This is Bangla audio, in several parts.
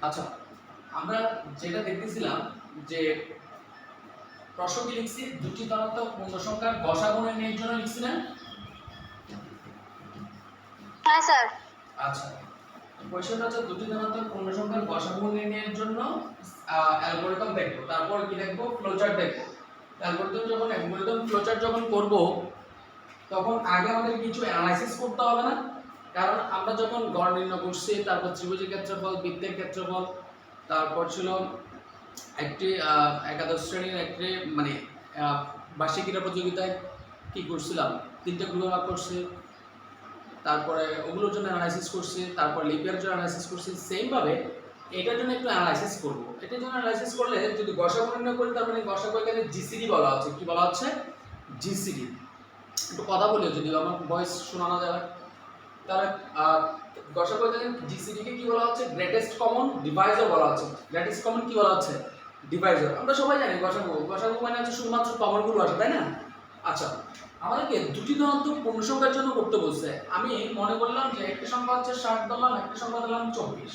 আচ্ছা, আমরা যেটা দেখতেছিলাম যে প্রশ্নটি লিখছি দুটি ধনাত্মক পূর্ণ সংখ্যার গসাগু নির্ণয়ের জন্য লিখছি না? হ্যাঁ স্যার। আচ্ছা, কোশ্চেনটা হচ্ছে দুটি ধনাত্মক পূর্ণ সংখ্যার গসাগু নির্ণয়ের জন্য অ্যালগরিদম দেখব, তারপর কি দেখব, ফ্লোচার্ট দেখব। অ্যালগরিদম ফ্লোচার্ট যখন করব তখন আগে আমাদের কিছু অ্যানালাইসিস করতে হবে না? কারণ আমরা যখন গড় নির্ণয় করছি, তারপর ত্রিভুজের ক্ষেত্রফল, বৃত্তের ক্ষেত্রফল, তারপর ছিল একটি একাদশ শ্রেণীর একটি মানে বার্ষিক ক্রীড়া প্রতিযোগিতায় কি করছিলাম, তিনটে গ্রুপে ভাগ করছি, তারপরে ওগুলোর জন্য অ্যানালাইসিস করছি, তারপর লিপিয়ার জন্য অ্যানালাইসিস করছি। সেমভাবে এটার জন্য একটু অ্যানালাইসিস করব। এটার জন্য অ্যানালাইসিস করলে যদি গসাগু নির্ণয় করি, তার মানে গসাগু এখানে জিসিডি বলা হচ্ছে। কি বলা হচ্ছে? জিসিডি। একটু কথা বলিও, যদি আমার ভয়েস শোনানো যায়। তাহলে গসাগু এখানে জিসিডি কে কি বলা হচ্ছে? গ্রেটেস্ট কমন ডিভাইজার বলা হচ্ছে। গ্রেটেস্ট কমন কি বলা হচ্ছে? ডিভাইজার। আমরা সবাই জানি গসাগু মানে হচ্ছে শুধুমাত্র কমনগুলো আসে, তাই না? আচ্ছা, আমাদেরকে দুটি ধনাত্মক পূর্ণ সংখ্যার জন্য করতে বলছে। আমি মনে করলাম যে একটা সংখ্যা হচ্ছে 60 ধরলাম, একটা সংখ্যা দিলাম 24।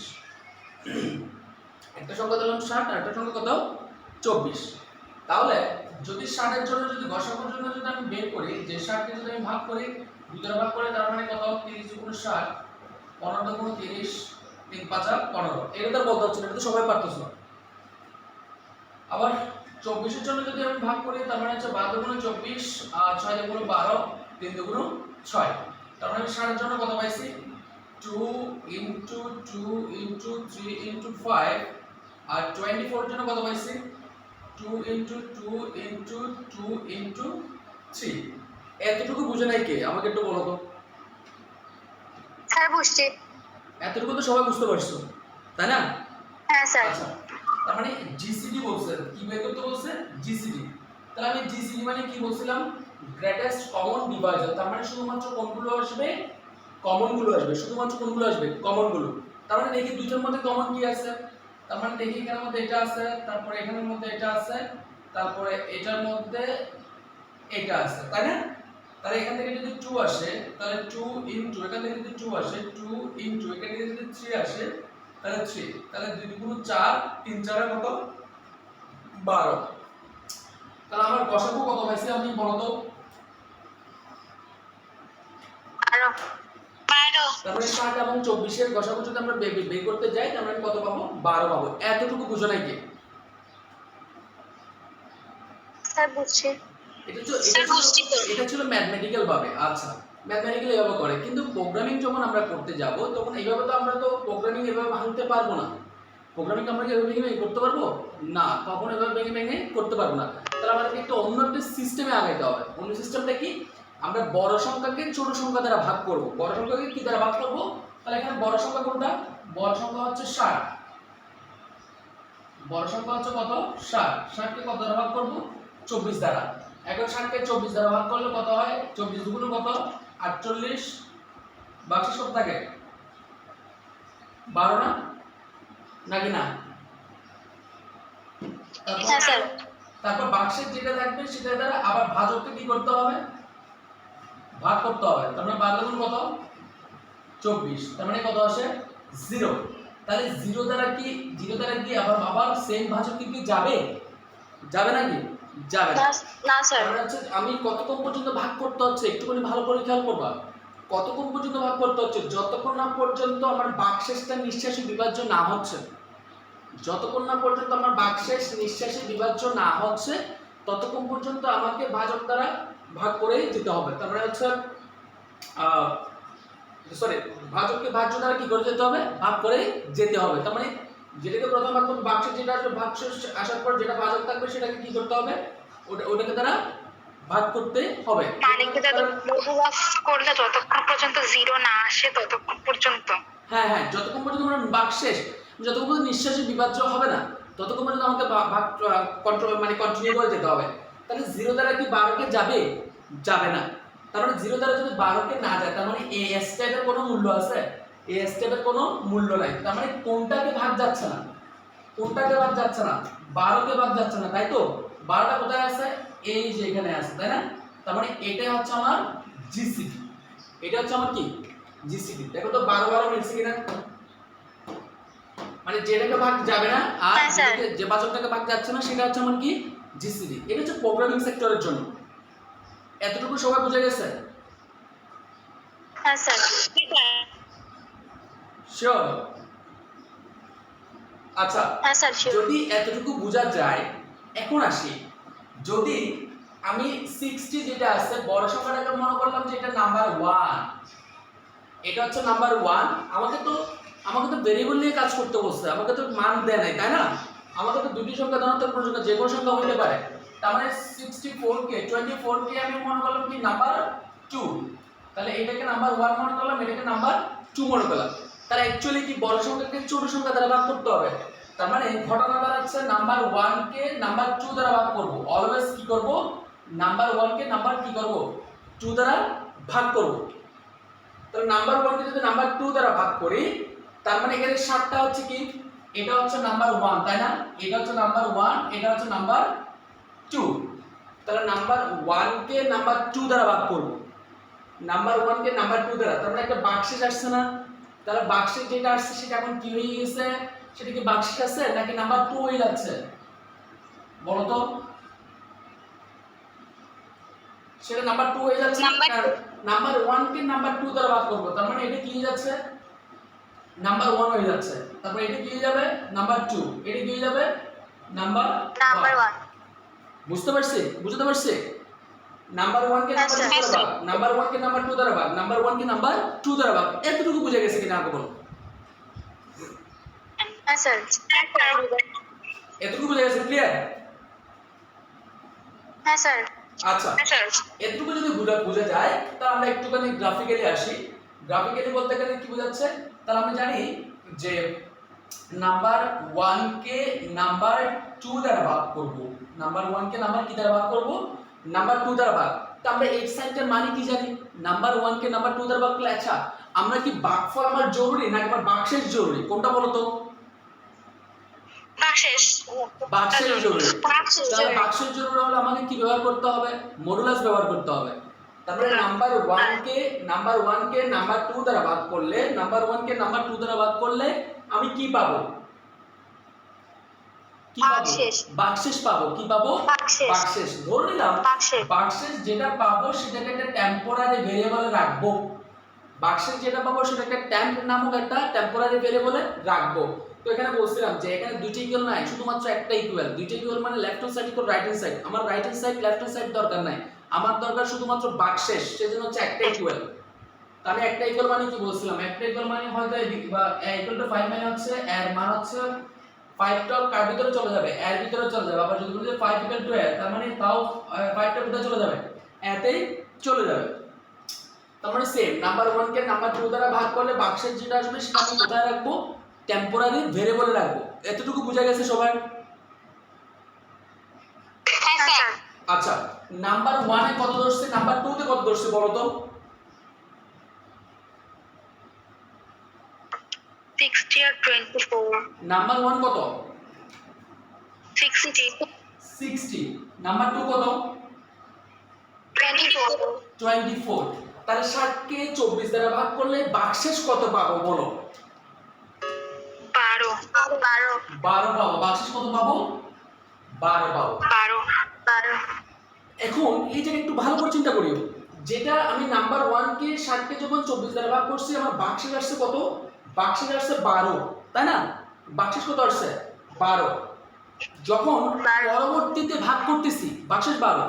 একটা সংখ্যা দিলাম 60 আর একটা সংখ্যা কত? 24। তাহলে যদি 60 এর জন্য, যদি গসাগুর জন্য যদি আমি বের করি যে 60 কে যদি আমি ভাগ করি, দুই দ্বারা ভাগ করে, তার মানে কত? 30 × 60, 15 × 30, 3 × 5 = 15। এটা তো বলতে হচ্ছে না, এটা তো সবাই পারতেছ। আবার 24 এর জন্য যদি আমি ভাগ করি, তার মানে হচ্ছে 12 × 24, 6 × 12, 3 × 6। তার মানে 60 এর জন্য কত পাইছি? 2 × 2 × 3 × 5। আর 24 এর জন্য কত পাইছি? 2 × 2 × 2 × 3। এতটুকু বুঝে নাই কে? আমাকে একটু বলো তো। স্যার বুঝছি। এতটুকু তো সবাই বুঝতে পারছো, তাই না? হ্যাঁ স্যার। আচ্ছা, তার মানে জিসিডি বলছে, কি বের করতে বলছে? জিসিডি। তাহলে আমি জিসিডি মানে কি বলছিলাম? Greatest common Deviser. তার মানে শুধুমাত্র কোনগুলো আসবে? কমনগুলো আসবে। শুধুমাত্র কোনগুলো আসবে? কমনগুলো। তার মানে দেখি দুইটার মধ্যে কমন কি আছে। তার মানে দেখি এখানের মধ্যে এটা আছে, তারপরে এখানের মধ্যে এটা আছে, তারপরে এটার মধ্যে এটা আছে, তাই না? তাহলে এখান থেকে যদি 2 আসে, তাহলে 2 * এখান থেকে যদি 2 আসে, 2 * এখান থেকে যদি 3 আসে, তাহলে 3। তাহলে 2 × 2 = 4, 3 × 4 কত? 12। তাহলে আমার গসাগু কত পাইছি আমি বলো তো? 12। তারপরে 60 এবং 24 এর গসাগু যদি আমরা বের করতে যাই, তাহলে আমি কত পাবো? 12 পাবো। এতটুকু বুঝো নাই কে? স্যার বুঝছি। এটা ছিল ম্যাথমেটিক্যাল ভাবে। আচ্ছা, ম্যাথমেটিক্যাল এভাবে করে, কিন্তু প্রোগ্রামিং যখন আমরা করতে যাব তখন এইভাবে তো আমরা তো প্রোগ্রামিং এভাবে ভাঙতে পারবো না। প্রোগ্রামিং আমরা কি এভাবে ভেঙে করতে পারবো? না, কখনো এভাবে ভেঙে করতে পারবো না। তাহলে আমাদেরকে একটা অন্য একটা সিস্টেমে আগাইতে হবে। অন্য সিস্টেমটা কি? আমরা বড় সংখ্যাকে ছোট সংখ্যা দ্বারা ভাগ করব। বড় সংখ্যাকে কি দ্বারা ভাগ করব? তাহলে এখানে বড় সংখ্যা কোনটা? বড় সংখ্যা হচ্ছে 60। বড় সংখ্যা হচ্ছে কত? 60। 60 কে কত দ্বারা ভাগ করব? 24 দ্বারা। এখন 60 কে 24 দ্বারা ভাগ করলে কত হয়? 24 দুগুণ কত? 48। বাকি সব থাকে 12 না? নাকি না? হ্যাঁ স্যার। তারপর বাক্সের যেটা থাকবে সেটা দ্বারা আবার ভাজককে কি করতে হবে? ভাগ করতে হবে। তার মানে 12 গুণ কত? 24। তার মানে কত আসে? 0। তাহলে 0 দ্বারা কি আবার সেম ভাজক কি যাবে? যাবে নাকি? যাবে না। না স্যার। তার মানে হচ্ছে আমি কতক্ষণ পর্যন্ত ভাগ করতে হচ্ছে একটুখানি ভালো করে খেয়াল করবা। কতক্ষণ পর্যন্ত ভাগ করতে হচ্ছে? যতক্ষণ না পর্যন্ত আমার বাকশেষটা নিঃশ্বাসী বিভাজ্য না হচ্ছে। যতক্ষণ না পর্যন্ত আমার বাকশেষ নিঃশ্বাসী বিভাজ্য না হচ্ছে, ততক্ষণ পর্যন্ত আমাকে ভাজক দ্বারা ভাগ করেই যেতে হবে। তার মানে হচ্ছে ভাজককে ভাজ্য দ্বারা কি করে যেতে হবে? ভাগ করে যেতে হবে। তার মানে যেটাকে প্রথম ভাগ করব, বাক্সে যেটা আসবে, বাক্সে আসার পর যেটা ভাজক থাকবে সেটাকে কি করতে হবে? ওটাকে দ্বারা ভাগ করতে হবে। মানে কি বহুভাগ করলে যতক্ষণ পর্যন্ত 0 না আসে ততক্ষণ পর্যন্ত। হ্যাঁ হ্যাঁ, যতক্ষণ পর্যন্ত আমার বাকশেষ, যতক্ষণ পর্যন্ত নিঃশ্বাসী বিভাজ্য হবে না, ততক্ষণ পর্যন্ত আমাকে ভাগ কন্ট্রোল মানে কন্টিনিউ করে যেতে হবে। তাহলে 0 দ্বারা কি 12 কে যাবে? যাবে না। তার মানে 0 দ্বারা যদি 12 কে না যায়, তার মানে এ স্টেপের কোনো মূল্য আছে? এ স্টেপের কোনো মূল্য নাই। তার মানে কোনটাকে ভাগ যাচ্ছে না? কোনটাকে ভাগ যাচ্ছে না? 12 কে ভাগ যাচ্ছে না, তাই তো? 12টা কোথায় আছে? এই যে এখানে আছে, তাই না? তার মানে এটাই হচ্ছে আমার জিসিডি। এটা হচ্ছে আমার কি? জিসিডি। দেখো তো 12 মিলছে কিনা? মানে মানে যেটাকে ভাগ যাবে না আর হ্যাঁ, স্যার। যে বাচকটাকে ভাগ যাচ্ছে না সেটা হচ্ছে আমার কি জিসিডি। এটা হচ্ছে প্রোগ্রামিং সেক্টরের জন্য। এতটুকু সবাই বুঝে গেছে? হ্যাঁ স্যার। শিওর? আচ্ছা, হ্যাঁ স্যার, শিওর। যদি এতটুকু বোঝা যায়, এখন আসি, যদি আমি 60 যেটা আছে বড় সংখ্যাটাকে মনে করলাম যে এটা নাম্বার 1, এটা হচ্ছে নাম্বার 1, আমাকে তো ভেরিয়েবল নিয়ে কাজ করতে বলছে, আমাকে তো মান দেয় নাই, তাই না? আমাকে তো দুটি সংখ্যা ধনাত্মক পূর্ণ সংখ্যা যে কোনো সংখ্যা হতে পারে। তার মানে 24 কে আমি মনে করলাম কি নাম্বার 2, তাহলে এটাকে নাম্বার 1 মনে করলাম, এটাকে নাম্বার 2 মনে করলাম। তাহলে অ্যাকচুয়ালি কি বড় সংখ্যাকে ছোট সংখ্যা দ্বারা ভাগ করতে হবে। তার মানে ঘটনা দাঁড়াচ্ছে নাম্বার 1 কে নাম্বার 2 দ্বারা ভাগ করব। অলওয়েজ কি করব, নাম্বার 1 কে নাম্বার কি করব, 2 দ্বারা ভাগ করব। তাহলে নাম্বার 1 কে যদি নাম্বার 2 দ্বারা ভাগ করি, তার মানে এখানে 7টা হচ্ছে কি, এটা হচ্ছে নাম্বার 1, তাই না? এটা হচ্ছে নাম্বার 1, এটা হচ্ছে নাম্বার 2। তাহলে নাম্বার 1 কে নাম্বার 2 দ্বারা ভাগ করব। নাম্বার 1 কে নাম্বার 2 দ্বারা, তার মানে একটা বাক্সেস আসছে না? তাহলে বাক্সেস যেটা আসছে সেটা এখন কি হয়ে গেছে? সেটা কি বাক্সেস আছে নাকি নাম্বার 2 হয়ে যাচ্ছে? বলো তো। সেটা নাম্বার 2 হয়ে যাচ্ছে, নাম্বার 1 কে নাম্বার 2 দ্বারা ভাগ করব। তার মানে এটা কি হয়ে যাচ্ছে? নাম্বার 1 হয়ে যাচ্ছে। তারপর এটা কি হয়ে যাবে? নাম্বার 2। এটা কি হয়ে যাবে? নাম্বার 1। বুঝতে পারছি? বুঝতে পারছি? নাম্বার 1 কে নাম্বার 2 দ্বারা ভাগ, নাম্বার 1 কে নাম্বার 2 দ্বারা ভাগ, নাম্বার 1 কে নাম্বার 2 দ্বারা ভাগ। এতটুকু বুঝে গেছে কিনা আগে বলো? হ্যাঁ স্যার। এতটুকু বুঝে গেছে? ক্লিয়ার? হ্যাঁ স্যার। আচ্ছা, এতটুকু যদি বোঝা যায়, তাহলে আমরা একটুখানি গ্রাফিক্যালি আসি। গ্রাফিক্যালি বলতে গেলে কি বোঝাচ্ছে? তাহলে আমরা জানি যে নাম্বার 1 কে নাম্বার 2 দ্বারা ভাগ করব। নাম্বার 1 কে নাম্বার কি দ্বারা ভাগ করব? নাম্বার 2 দ্বারা ভাগ। তো আমরা এই সাইনটার মানে কি জানি? নাম্বার 1 কে নাম্বার 2 দ্বারা ভাগ করলে, আচ্ছা আমরা কি ভাগফল আমার জরুরি নাকি আমার ভাগশেষ জরুরি? কোনটা বলো তো? বাক্সেস। ভাগশেষ জরুরি। বাক্সেস তাহলে জরুরি। ভাগশেষ জরুরি হলে আমাকে কি ব্যবহার করতে হবে? মডুলাস ব্যবহার করতে হবে। তারপরে নাম্বার 1 কে নাম্বার 2 দ্বারা ভাগ করলে, নাম্বার 1 কে নাম্বার 2 দ্বারা ভাগ করলে আমি কি পাবো? কি পাবো? ভাগশেষ পাবো। কি পাবো? ভাগশেষ। ধরে নিলাম ভাগশেষ যেটা পাবো সেটাকে একটা টেম্পোরারি ভেরিয়েবলে রাখবো। ভাগশেষ যেটা পাবো সেটা একটা টেম্প নামক একটা টেম্পোরারি ভেরিয়েবলে রাখবো। তো এখানে বলছিলাম যে এখানে দুইটা ইকুয়াল নাই, শুধুমাত্র একটা ইকুয়াল। দুইটা ইকুয়াল মানে left hand side equal right hand side. আমার right hand side left hand side দরকার নাই, আমার দরকার শুধুমাত্র ভাগশেষ। সেজন্য হচ্ছে একটা ইকুয়াল। তাহলে একটা ইকুয়াল মানে কি বলছিলাম? একটা ইকুয়াল মানে হয়তো বা ইকুয়াল টু 5 মানে হচ্ছে এর মান হচ্ছে 5 টা কার ভিতরে চলে যাবে, এর ভিতরে চলে যাবে। আবার যদি বলি যে 5 ইকুয়াল টু এর, তার মানে তাও 5 টা ভিতরে চলে যাবে, এতেই চলে যাবে। তার মানে সেম নাম্বার 1 কে নাম্বার 2 দ্বারা ভাগ করলে ভাগশেষ যেটা আসবে সেটা আমি কোথায় রাখবো? টেম্পোরারি ভেরিয়েবলে রাখবো। এতটুকু বোঝা গেছে সবার? হ্যাঁ স্যার। আচ্ছা, নাম্বার 1 এ কত ধরছে, নাম্বার 2 তে কত ধরছে বলো তো? 60 আর 24। নাম্বার 1 কত? 60। 60। নাম্বার 2 কত? 24। তাহলে 60 কে 24 দ্বারা ভাগ করলে ভাগশেষ কত পাবো বলো? 12 পাবো। ভাগশেষ কত পাবো? 12 পাবো। এখন এই জায়গায় একটু ভালো করে চিন্তা করিও, যেটা আমি নাম্বার 1 কে 60 কে যখন 24 দ্বারা ভাগ করছি, আমার ভাগশেষ আসছে কত? ভাগশেষ আসছে 12, তাই না? ভাগশেষ কত আসছে? 12। যখন পরবর্তীতে ভাগ করতেছি, ভাগশেষ 12।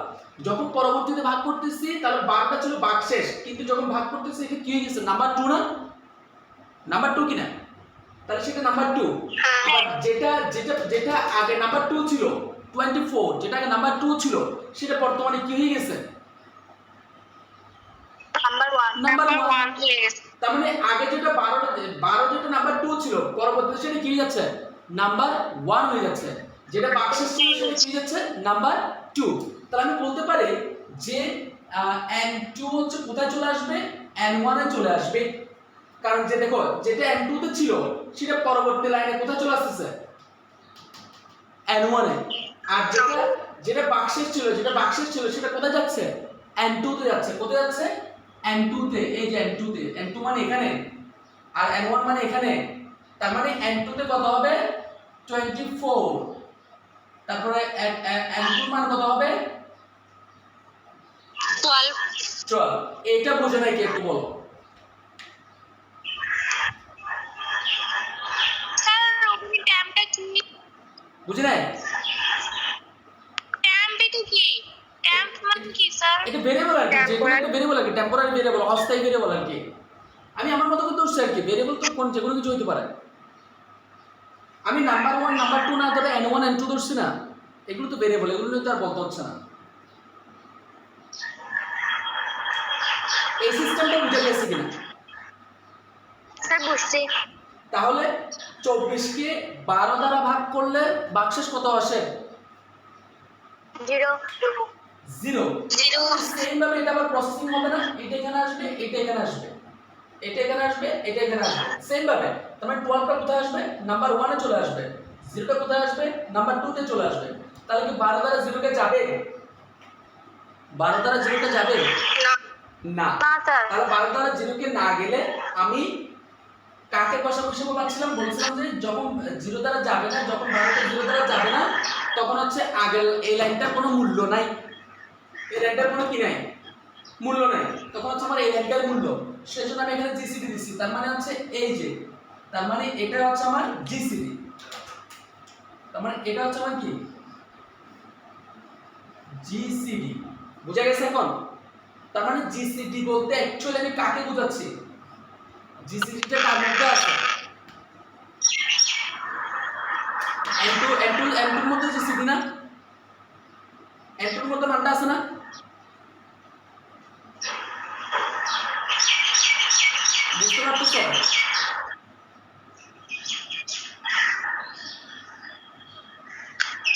যখন পরবর্তীতে ভাগ করতেছি তাহলে 12টা ছিল ভাগশেষ, কিন্তু যখন ভাগ করতেছি এটা কি হয়ে গেছে? নাম্বার 2 না? নাম্বার 2 কিনা? তাহলে সেটা নাম্বার 2। আবার যেটা আগে নাম্বার 2 ছিল 24, যেটা আগে নাম্বার 2 ছিল সেটা বর্তমানে কি হয়ে গেছে? নাম্বার 1 হয়ে গেছে। তার মানে আগে যেটা 12 যেটা নাম্বার 2 ছিল, পরবর্তীতে সেটা কি হয়ে যাচ্ছে? নাম্বার 1 হয়ে যাচ্ছে। যেটা ভাগশেষ ছিল সেটা কি হয়ে যাচ্ছে? নাম্বার 2। তাহলে আমি বলতে পারি যে n2 হচ্ছে কোথায় চলে আসবে? n1 এ চলে আসবে। কারণ যে দেখো যেটা n2 তে ছিল সেটা পরবর্তী লাইনে কোথায় চলে আসছে? n1 এ। আর যেটা ভাগশেষ ছিল সেটা কোথায় যাচ্ছে? n2 তে যাচ্ছে। কোথায় যাচ্ছে? n2 তে। এই যে n2 তে, n2 মানে এখানে আর n1 মানে এখানে। তার মানে n2 তে কত হবে 24, তারপরে n2 মান কত হবে 12। এটা বুঝে নাই কি একটু বলো। স্যার ওখানে ট্যাম্পটা কি? বুঝি নাই? ট্যাম্প এটা কি? ট্যাম্প মানে কি স্যার? এটা ভেরিয়েবল আর কি, যেকোনো একটা ভেরিয়েবল আর কি, টেম্পোরারি ভেরিয়েবল, অস্থায়ী ভেরিয়েবল আর কি। আমি আমার মতো করে ধরছি আর কি, ভেরিয়েবল তো কোন যেকোনো কিছু হতে পারে। আমি নাম্বার 1 নাম্বার 2 না ধরে n1 n2 ধরছি না, এগুলো তো ভেরিয়েবল, এগুলো নিয়ে তো আর বলতে হচ্ছে না। এই সিস্টেমটা বুঝে গেছে কিনা? স্যার বুঝছি। তাহলে 24 কে 12 দ্বারা ভাগ করলে ভাগশেষ কত আসে? 0 0। সেম ভাবে এটা আবার প্রসেসিং হবে না, এটা এখানে আসবে, এটা এখানে আসবে, এটা এখানে আসবে, এটা এখানে আসবে, সেম ভাবে। তার মানে 12 টা কোথায় আসবে? নাম্বার 1 এ চলে আসবে। 0 টা কোথায় আসবে? নাম্বার 2 তে চলে আসবে। তাহলে কি 12 দ্বারা 0 কে যাবে? 12 দ্বারা 0 কে যাবে না। তাহলে 12 দ্বারা 0 কে না গেলে আমি কাকে বসাবো হিসেবে পাচ্ছিলাম, বলছিলাম যে যখন 0 দ্বারা যাবে না, যখন 12 টা 0 দ্বারা যাবে না, তখন হচ্ছে আগের এই লাইনটার কোনো মূল্য নাই, এই লাইনটার কোনো কি নাই, মূল্য নাই, তখন হচ্ছে আমার এই লাইনটার মূল্য। সেজন্য আমি এখানে জিসিডি দিছি, তার মানে হচ্ছে এই যে, তার মানে এটা হচ্ছে আমার জিসিডি, তার মানে এটা হচ্ছে আমার কি জিসিডি। বুঝা গেছে এখন? তার মানে জিসিডি বলতে অ্যাকচুয়ালি আমি কাকে বোঝাচ্ছি? জিসিডিটা কার মধ্যে আছে? n2 এর মধ্যে জিসিডি না, n2 এর মধ্যে মানটা আছে না? বুঝতে পারতেছো?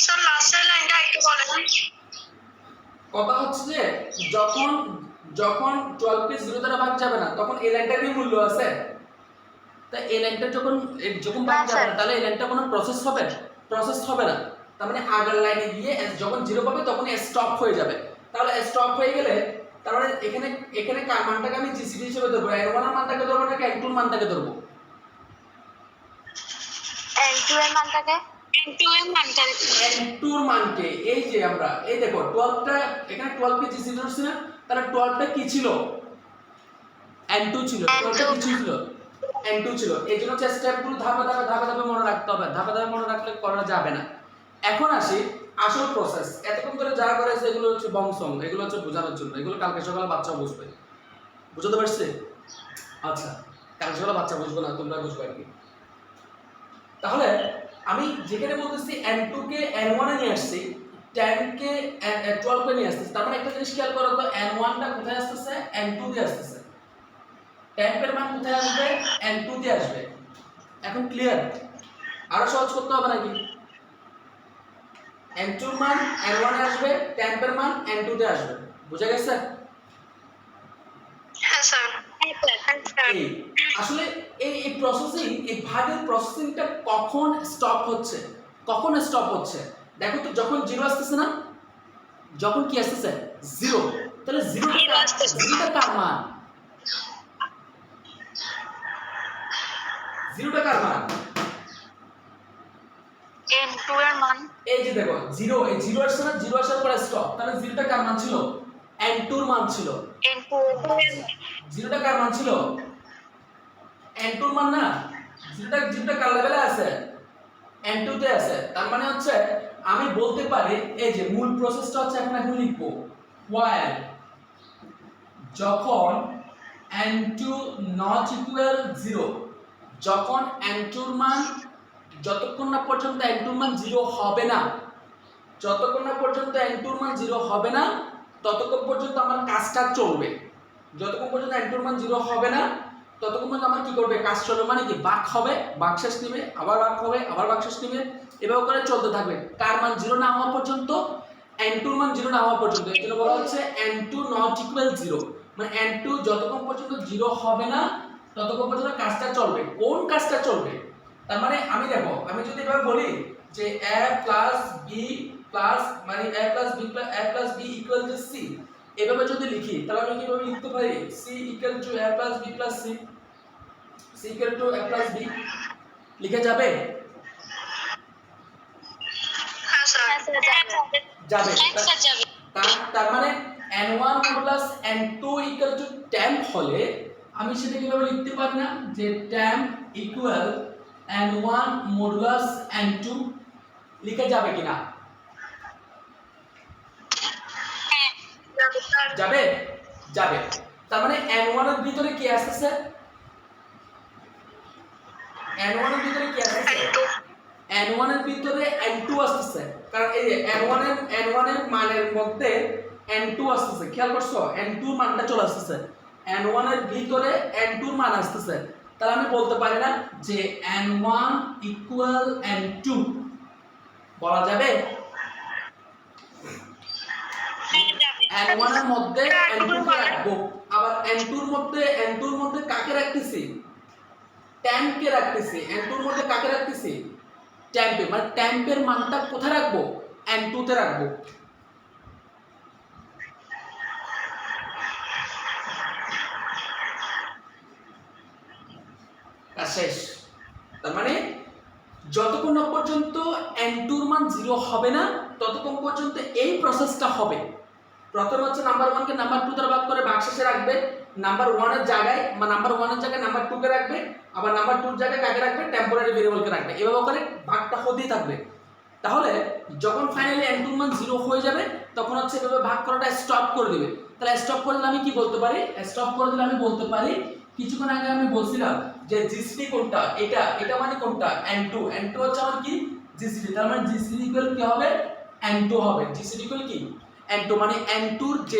স্যার লাস্টের লাইনটা একটু বলেন। কথা হচ্ছে যে যখন যখন 12 কে 0 দ্বারা ভাগ যাবে না, তখন এই লাইনটারই মূল্য আছে। তাই এই লাইনটা যখন যখন ভাগ যাবে না, তাহলে এই লাইনটা কোনো প্রসেস হবে? প্রসেস হবে না। তার মানে আগের লাইনে গিয়ে যখন 0 পাবে তখন স্টপ হয়ে যাবে। তাহলে স্টপ হয়ে গেলে তার মানে এখানে এখানে কার মানটাকে আমি জিসিডি হিসেবে ধরবো? n1 এর মানটাকে ধরবো নাকি n2 এর মানটাকে ধরবো? n2 এর মানটাকে n2 এর মানকে, এই যে আমরা এই দেখো 12 টা এখানে 12 কে জিসিডি ধরছি না, তাহলে 12 টা কি ছিল? n2 ছিল। 12 টা কি ছিল? n2 ছিল। এই জন্য হচ্ছে স্টেপগুলো ধাপে ধাপে মনে রাখতে হবে, ধাপে মনে রাখলে করা যাবে না। এখন আসি আসল প্রসেস। এতক্ষণ ধরে যা করেছে এগুলো হচ্ছে বংশং, এগুলো হচ্ছে বোঝানোর জন্য, এগুলো কালকে সকালে বাচ্চা বুঝবে। বুঝতে পারছে? আচ্ছা, কালকে সকালে বাচ্চা বুঝবে না, তোমরা বুঝবে আর কি। তাহলে আমি যেখানে বলতেছি n2 কে n1 এ নিয়ে আসছি, 10 কে 12 এ নিয়ে আসতেছি, তার মানে একটা জিনিস খেয়াল করো তো, n1 টা কোথায় আসতেছে? n2 দিয়ে আসতেছে। ট্যাম্পের মান কোথায় আসবে? n2 দিয়ে আসবে। এখন ক্লিয়ার? আরো সহজ করতে হবে নাকি? n2 এর মান n1 এ আসবে, ট্যাম্পের মান n2 তে আসবে। বুঝা গেছে? হ্যাঁ স্যার। এই আসলে এই প্রসেসিং, এই ভাগের প্রসেসিংটা কখন স্টপ হচ্ছে? কখন স্টপ হচ্ছে? দেখো তো, যখন 0 আসতেছে না, যখন কি আসতেছে 0, তাহলে 0টা কার মান? 0টা কার মান? n2 এর মান। এই যে দেখো 0, এই 0 আসছে না, 0 আসার পরে স্টপ, তাহলে 0টা কার মান ছিল? n2 এর মান ছিল। n2 0টা কার মান ছিল? n2 এর মান না। 0টা কার লেভেলে আছে? n2 তে আছে। তার মানে হচ্ছে আমি বলতে পারি, এই যে মূল প্রসেসটা হচ্ছে এখন লিখবো while যখন n2 not equal 0, যখন n2 এর মান, যতক্ষণ না পর্যন্ত n2 এর মান 0 হবে না, যতক্ষণ না পর্যন্ত n2 এর মান 0 হবে না, ততক্ষণ পর্যন্ত আমার কাজটা চলবে। যতক্ষণ পর্যন্ত n2 এর মান 0 হবে না, ততক্ষণ পর্যন্ত আমার কি করবে? কাজ চলবে। মানে কি? ভাগ হবে, ভাগশেষ নেবে, আবার ভাগ হবে, আবার ভাগশেষ নেবে, এভাবে করে চলতে থাকবে। কার মান 0 না হওয়া পর্যন্ত? n2 এর মান 0 না হওয়া পর্যন্ত। এর জন্য বলা হচ্ছে n2 not equal 0, মানে n2 যতক্ষণ পর্যন্ত 0 হবে না, ততক্ষণ পর্যন্ত কাজটা চলবে। কোন কাজটা চলবে? তার মানে আমি দেখো, আমি যদি এভাবে বলি যে a plus b plus, মানে a plus b equal to c, এভাবে যদি লিখি, তাহলে আমি কিভাবে লিখতে পারি? c equal to a plus b plus c, c equal to a plus b লিখে যাবে? হ্যাঁ স্যার যাবে। যাবে তার মানে n1 modulus n2 equal to temp হলে আমি সেটা কিভাবে লিখতে পারি না যে temp equal n1 modulus n2 লিখে যাবে কিনা? যাবে যাবে। তার মানে n1 এর ভিতরে কি আসছে? n1 এর ভিতরে কি আসছে? n1 এর ভিতরে n2 আসছে, কারণ এই যে n1 এর মানের মধ্যে n2 আসছে, খেয়াল করছো? n2 এর মানটা চলে আসছে, n1 এর ভিতরে n2 এর মান আসছে। তাহলে আমি বলতে পারি না যে n1 ইকুয়াল n2 বলা যাবে? n1 এর মধ্যে n2 কে রাখবো, আবার n2 এর মধ্যে কাকে রাখতেছি? temp কে রাখতেছি। n2 এর মধ্যে কাকে রাখতেছি? temp এ, মানে temp এর মানটা কোথায় রাখবো? n2 তে রাখবো। শেষ। তার মানে যতক্ষণ না পর্যন্ত n2 এর মান 0 হবে না ততক্ষণ পর্যন্ত এই প্রসেসটা হবে। প্রথমে হচ্ছে নাম্বার 1 কে নাম্বার 2 দ্বারা ভাগ করে ভাগশেষে রাখবে, নাম্বার 1 এর জায়গায় নাম্বার 1 এর জায়গায় নাম্বার 2 কে রাখবে, আবার নাম্বার 2 এর জায়গায় কাকে রাখবে? টেম্পোরারি ভেরিয়েবল কে রাখবে। এভাবে করে ভাগটা হতেই থাকবে। তাহলে যখন ফাইনালি n2 এর মান 0 হয়ে যাবে তখন হচ্ছে এভাবে ভাগ করাটা স্টপ করে দিবে। তাহলে স্টপ করে দিলে আমি কি বলতে পারি? স্টপ করে দিলে আমি বলতে পারি, কিছুক্ষণ আগে আমি বলছিলাম যে জিসিডি কোনটা? এটা মানে কোনটা? n2 হচ্ছে আমার কি? জিসিডি। তার মানে জিসিডি ইকুয়াল কি হবে? n2 হবে। জিসিডি ইকুয়াল কি? n2, মানে n2 এর যে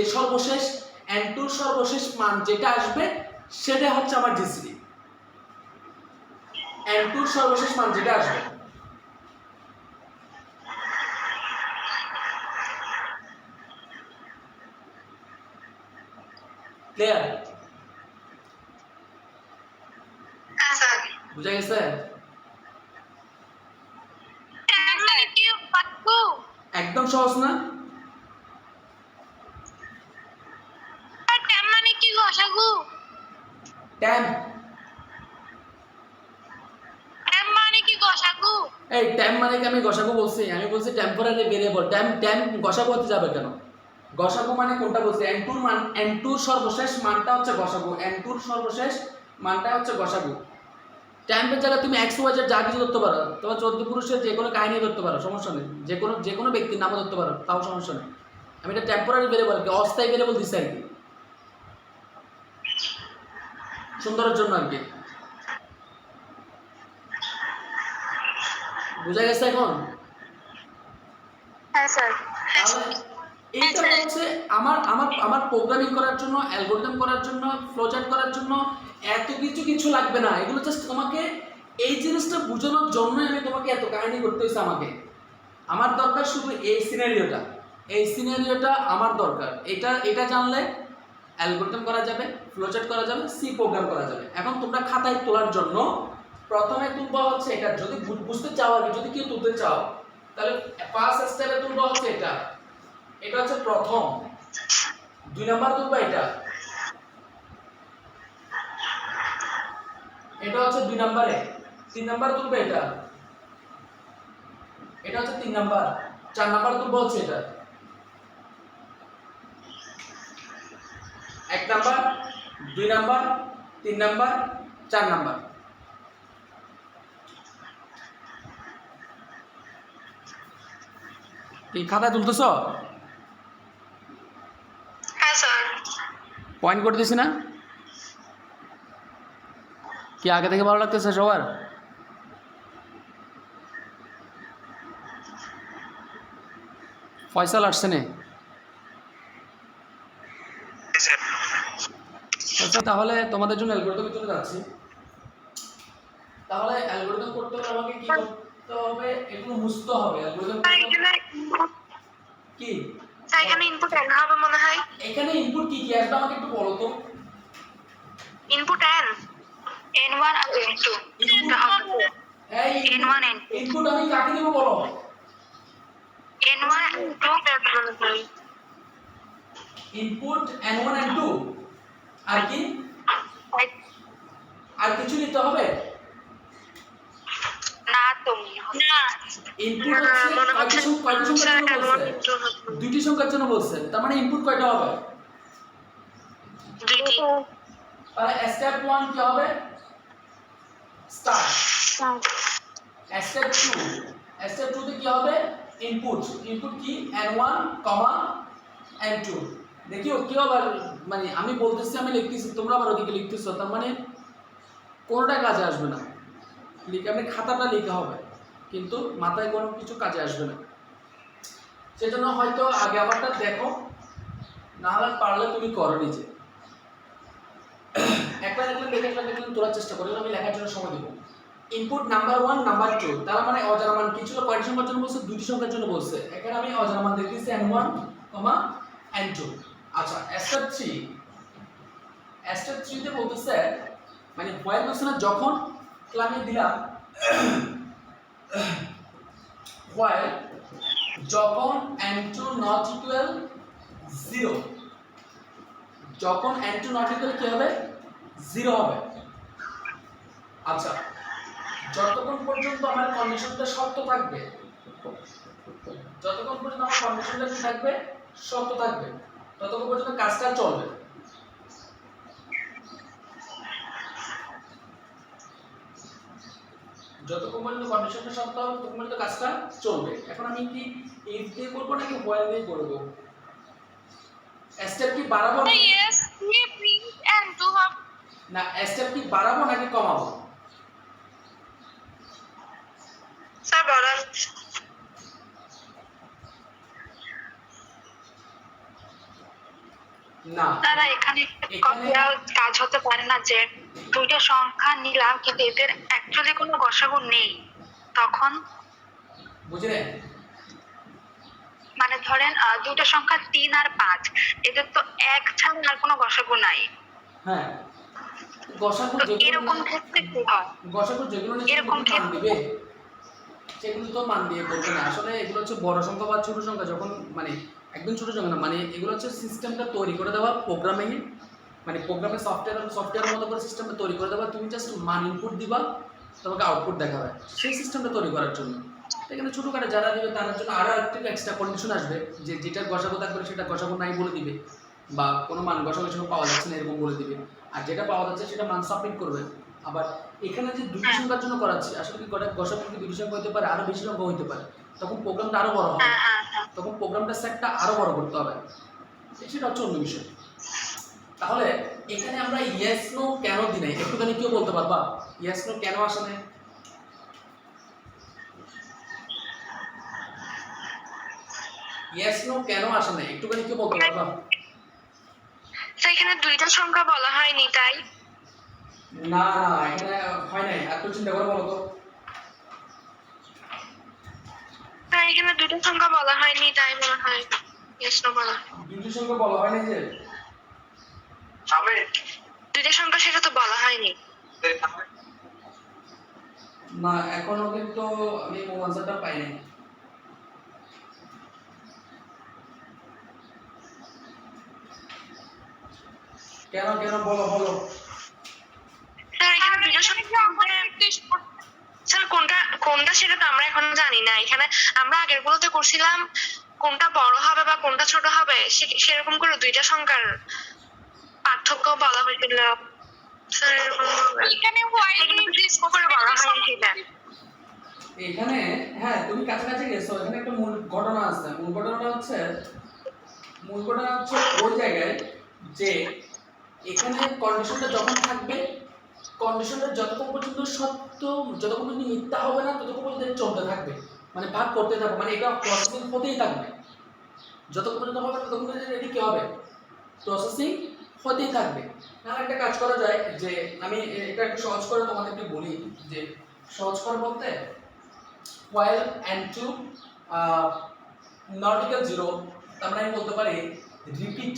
n2 এর সর্বশেষ মান যেটা আসবে সেটা হচ্ছে আমার জিসিডি। n2 এর সর্বশেষ মান যেটা আসবে। ক্লিয়ার? হ্যাঁ স্যার বুঝা গেছে? একদম সহজ না? ট্যাম্প এই ট্যাম্প মানে কি আমি গসাগু বলছি? আমি বলছি টেম্পোরারি ভেরিয়েবল। ট্যাম্প গসাগু হতে যাবে কেন? গসাগু মানে কোনটা বলছি? n2 এর মান, n2 এর সর্বশেষ মানটা হচ্ছে গসাগু। n2 এর সর্বশেষ মানটা হচ্ছে গসাগু। ট্যাম্পের জায়গায় তুমি x y z যা কিছু ধরতে পারো, তোমার 14 পুরুষের যে কোনো কাহিনী ধরতে পারো, সমস্যা নেই। যে কোনো ব্যক্তির নামও ধরতে পারো, তাও সমস্যা নেই। আমি এটা টেম্পোরারি ভেরিয়েবল, অস্থায়ী ভেরিয়েবল দিচ্ছি আর কি, সুন্দরের জন্য আর কি। বুঝা গেছে এখন? হ্যাঁ স্যার তাহলে এইটা হচ্ছে আমার প্রোগ্রামিং করার জন্য, অ্যালগরিদম করার জন্য, ফ্লোচার্ট করার জন্য এত কিছু লাগবে না। এগুলো জাস্ট তোমাকে এই জিনিসটা বোঝানোর জন্যই আমি তোমাকে এত কাহিনী করতে হয়েছে। আমার দরকার শুধু এই সিনারিওটা আমার দরকার। এটা জানলে অ্যালগরিদম করা যাবে, ফ্লোচার্ট করা যাবে, সি প্রোগ্রাম করা যাবে। এখন তোমরা খাতায় তোলার জন্য প্রথমে তুলবা হচ্ছে এটা, যদি বুঝতে চাও আর যদি কেউ তুলতে চাও তাহলে ফার্স্ট স্টেপে তুলবা হচ্ছে এটা হচ্ছে প্রথম। 2 নাম্বার তুলবা এটা হচ্ছে 2 নম্বরে। 3 নাম্বার তুলবে এটা হচ্ছে 3 নাম্বার। 4 নাম্বার তুলবা হচ্ছে এটা 1 নাম্বার, 2 নাম্বার, 3 নাম্বার, 4 নাম্বার। কি খাতায় তুলতেছ? হ্যাঁ স্যার পয়েন্ট করে দিছি না? কি আগে থেকে ভালো লাগতেছে সবার? ফয়সাল আসছে না? আচ্ছা, তাহলে তোমাদের জন্য অ্যালগরিদমে চলে যাচ্ছি। তাহলে অ্যালগরিদম করতে হলে আমাকে কি করতে হবে? এগুলো মুছতে হবে। অ্যালগরিদম কি এখানে ইনপুট n হবে মনে হয়। এখানে ইনপুট কি আসবে আমাকে একটু বলো তো। ইনপুট n1 আর n2 এই n1 n2 ইনপুট আমি কাকে দেব বলো? n1 n2 input n1 n2 আর কি? আর কিছু নিতে হবে? তো না ইনপুট হচ্ছে মনে হচ্ছে কয়টি সংখ্যার জন্য L1 বলছে? into দুইটি সংখ্যার জন্য বলছে, তার মানে ইনপুট কয়টা হবে? দুইটি তাহলে স্টেপ 1 কি হবে? স্টার্ট। স্টেপ 2, স্টেপ 2 তে কি হবে? ইনপুট কি n1, n2। দেখিও কি হবে, মানে আমি বলতেছি আমি লিখতেছি, তোমরা আবার ওদিকে লিখতেছো, তার মানে কোনটা কাজে আসবে না। আপনি খাতাটা লেখা হবে কিন্তু মাথায় কোনো কিছু কাজে আসবে না। সেজন্য হয়তো আগে আমারটা দেখো, না হলে পারলে তুমি করো নিজে। একবার দেখলেন তোলার চেষ্টা করো, আমি লেখার জন্য সময় দেবো। ইনপুট নাম্বার 1 নাম্বার 2, তার মানে অজানা মান কি ছিল? কয়টি সংখ্যার জন্য বলছে? দুটি সংখ্যার জন্য বলছে। এখানে আমি অজানা মান দেখতেছি n1, n2। আচ্ছা স্টেপ 3, স্টেপ 3 তে বলতেছে মানে হোয়াইল বলছে না, যখন আমি দিলাম হোয়াইল যখন n2 not equal 0, যখন n2 not equal কি হবে? 0 হবে। আচ্ছা যতক্ষণ পর্যন্ত আমার কন্ডিশনটা সত্য থাকবে, যতক্ষণ পর্যন্ত আমার কন্ডিশনটা কি থাকবে? সত্য থাকবে, ততক্ষণ পর্যন্ত কাজটা চলবে। যতক্ষণ পর্যন্ত কন্ডিশনটা সত্য হবে ততক্ষণ পর্যন্ত কাজটা চলবে। এখন আমি কি ইফ দিয়ে করব নাকি হোয়াইল দিয়ে করব? স্টেপ কি বাড়াবো? yes and to have না স্টেপ কি বাড়াবো নাকি কমাবো? স্যার বলেন। না দাদা এখানে কাজ হতে পারে না যে দুইটা সংখ্যা নিলাম কিন্তু এদের অ্যাকচুয়ালি কোনো গসাগু নেই, তখন বুঝলেন? মানে ধরেন দুইটা সংখ্যা 3 আর 5, এদের তো এক ছাড়া আর কোনো গসাগু নাই। হ্যাঁ গসাগু তো যেগুলো এরকম ক্ষেত্রে কি হয়? গসাগু যেগুলো এরকম মান ক্ষেত্রে দিবে সেগুলো তো মান দিয়ে করবে না। আসলে এগুলো হচ্ছে বড় সংখ্যা বা ছোট সংখ্যা, যখন মানে একদম ছোট সংখ্যা না, মানে এগুলো হচ্ছে সিস্টেমটা তৈরি করে দেওয়া প্রোগ্রামিং, মানে প্রোগ্রামের সফটওয়্যারের মতো করে সিস্টেমটা তৈরি করে দেওয়া। তুমি জাস্ট মান ইনপুট দিবা, তোমাকে আউটপুট দেখাবে, সেই সিস্টেমটা তৈরি করার জন্য। এখানে ছোটোখাটো যারা দিবে তাদের জন্য আরও একটু এক্সট্রা কন্ডিশন আসবে, যে যেটার গসাগু থাকবে সেটা গসাগু নাই বলে দিবে, বা কোনো মান গসাগু হিসেবে পাওয়া যাচ্ছে না এরকম বলে দিবে, আর যেটা পাওয়া যাচ্ছে সেটা মান সাবমিট করবে। আবার এখানে যে দুটি সংখ্যার জন্য করাচ্ছি, আসলে কি গসাগু কি দুটি সংখ্যা হতে পারে, আরও বেশি সংখ্যা হতে পারে, তখন প্রোগ্রামটা আরও বড় হবে, তখন প্রোগ্রামটা সেটটা আরও বড় করতে হবে, সেটা হচ্ছে অন্য বিষয়। তাহলে এখানে আমরা ইয়েস নো কেন দিই নাই, একটুখানি কেউ বলতে পারবা ইয়েস নো কেন আসে নাই? ইয়েস নো কেন আসে নাই একটুখানি কেউ বলতে পারবা? এখানে দুইটা সংখ্যা বলা হয়নি তাই? না না এখানে হয় নাই, একটু চিন্তা করে বলো তো। এখানে দুটো সংখ্যা বলা হয়নি তাই মনে হয় ইয়েস নো বলা। দুটি সংখ্যা বলা হয় নাই যে দুইটা সংখ্যা, সেটা তো বলা হয়নি। না, এখনো কিন্তু আমি আনসারটা পাই নাই। কেন কেন বলো বলো। স্যার এখানে দুইটা সংখ্যা, স্যার কোনটা কোনটা সেটা তো আমরা এখন জানি না। এখানে আমরা আগের গুলোতে করছিলাম কোনটা বড় হবে বা কোনটা ছোট হবে, সেরকম করে দুইটা সংখ্যার পার্থক্য বলা হয়েছিল। স্যার এরকম এখানে এখানে হ্যাঁ তুমি কাছাকাছি গেছো। এখানে একটা মূল ঘটনা আছে। মূল ঘটনাটা হচ্ছে ওই জায়গায় যে এখানে কন্ডিশনটা যখন থাকবে, কন্ডিশনটা যতক্ষণ পর্যন্ত সত্য, যতক্ষণ পর্যন্ত মিথ্যা হবে না ততক্ষণ পর্যন্ত চলতে থাকবে, মানে ভাগ করতে থাকবে, মানে এটা প্রসেসিং হতেই থাকবে। যতক্ষণ পর্যন্ত হবে ততক্ষণ পর্যন্ত এটি কি হবে? প্রসেসিং হতেই থাকবে। না একটা কাজ করা যায় যে আমি এটা একটু সহজ করে তোমাদেরকে বলি, যে সহজ করে বলতে while n2 not equal 0, আমরা আমি বলতে পারি রিপিট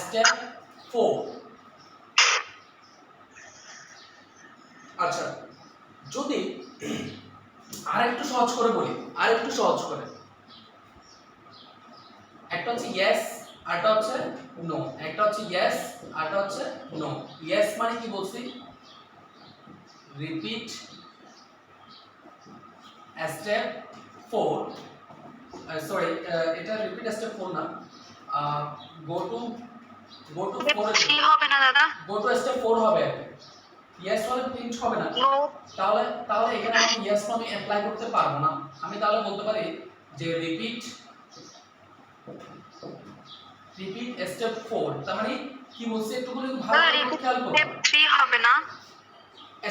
স্টেপ 4। আচ্ছা যদি আরেকটু সহজ করে বলি, আরেকটু সহজ করে, একটা হচ্ছে ইয়েস আরটা হচ্ছে নো, একটা হচ্ছে ইয়েস আরটা হচ্ছে নো। ইয়েস মানে কি বলছি, রিপিট স্টেপ 4, সরি এটা রিপিট স্টেপ 4 না, গো টু 4 থ্রি হবে না দাদা? গো টু স্টেপ 4 হবে। ইয়েস হলে প্রিন্ট হবে না। নো। তাহলে তাহলে এখানে আমি ইয়েস আমি অ্যাপ্লাই করতে পারবো না। আমি তাহলে বলতে পারি যে রিপিট স্টেপ 4, তার মানে কি বলছি একটু করে ভালো করে খেয়াল করো। স্টেপ 3 হবে না?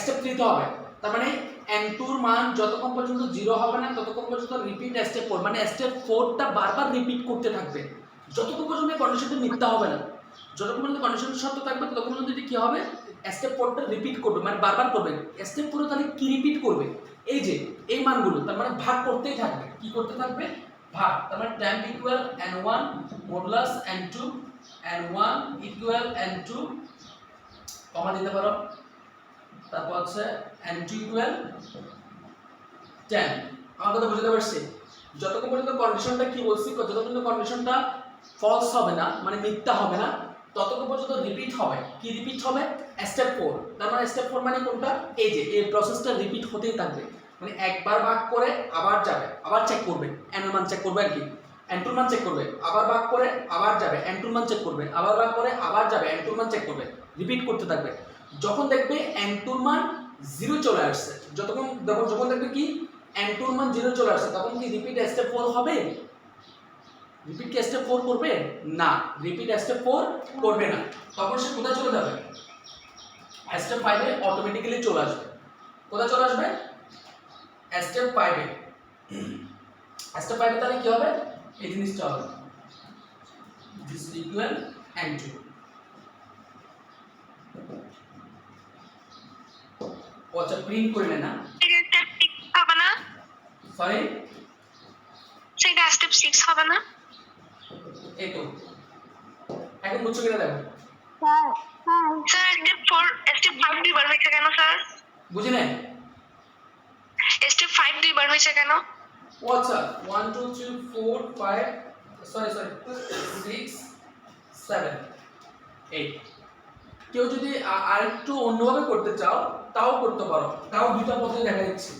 স্টেপ 3 তো হবে, তার মানে n2 এর মান যতক্ষণ পর্যন্ত 0 হবে না ততক্ষণ পর্যন্ত রিপিট স্টেপ 4, মানে স্টেপ 4টা বারবার রিপিট করতে থাকবে যতক্ষণ পর্যন্ত কন্ডিশনটা মিথ্যা হবে না। যতক্ষণ পর্যন্ত কন্ডিশন সত্য থাকবে ততক্ষণ পর্যন্ত এটি কি হবে, স্টেপ 4টা রিপিট করবে, মানে বারবার করবে। স্টেপ 4 তাহলে কি রিপিট করবে, এই যে এই মানগুলো, তার মানে ভাগ করতেই থাকবে। কি করতে থাকবে, ভাগ। তার মানে temp equal n1 modulus n2, n1 equal n2 কমা দিতে পারো, তারপর হচ্ছে n2 ইকুয়াল 10। আমার কথা বুঝতে পারছি? যতক্ষণ পর্যন্ত কন্ডিশনটা কি বলছি, যতক্ষণ পর্যন্ত কন্ডিশনটা ফলস হবে না, মানে মিথ্যা হবে না, ততক্ষণ পর্যন্ত রিপিট হবে। কি রিপিট হবে, স্টেপ 4। তার মানে স্টেপ 4 মানে কোনটা, এই যে এই প্রসেসটা রিপিট হতেই থাকবে, মানে একবার ভাগ করে আবার যাবে, আবার চেক করবে, n এর মান চেক করবে আর কি, n2 এর মান চেক করবে, আবার ভাগ করে আবার যাবে, n2 এর মান চেক করবে, আবার ভাগ করে আবার যাবে, n2 এর মান চেক করবে, রিপিট করতে থাকবে। যখন দেখবে n2 এর মান 0 চলে আসছে, যখন দেখবে কি n2 এর মান 0 চলে আসছে, তখন কি রিপিট স্টেপ 4 হবে? রিপিট কি স্টেপ 4 করবে না, রিপিট স্টেপ 4 করবে না। তখন সে কোথায় চলে যাবে, স্টেপ 5 এ অটোমেটিক্যালি চলে আসবে। কোথায় চলে আসবে, স্টেপ 5 এ। স্টেপ 5 এ তাহলে কি হবে, এই জিনিসটা হবে দিস ইকুয়াল n2। আচ্ছা প্রিন্ট করে না, সেটা স্টেপ 6 হবে না? সরি সেটা স্টেপ 6 হবে না? এই তো এখন বুঝছো কিনা দেখো। স্যার স্টেপ 4 স্টেপ 5 দুইবার হয়েছে কেন স্যার? বুঝি নাই, স্টেপ 5 দুইবার হয়েছে কেন? ও আচ্ছা 1 2 3 4 5 সরি 6 7 8। কেউ যদি আরেকটু অন্যভাবে করতে চাও তাও করতে পারো, তাও দুটো পদ্ধতি দেখা দিচ্ছি।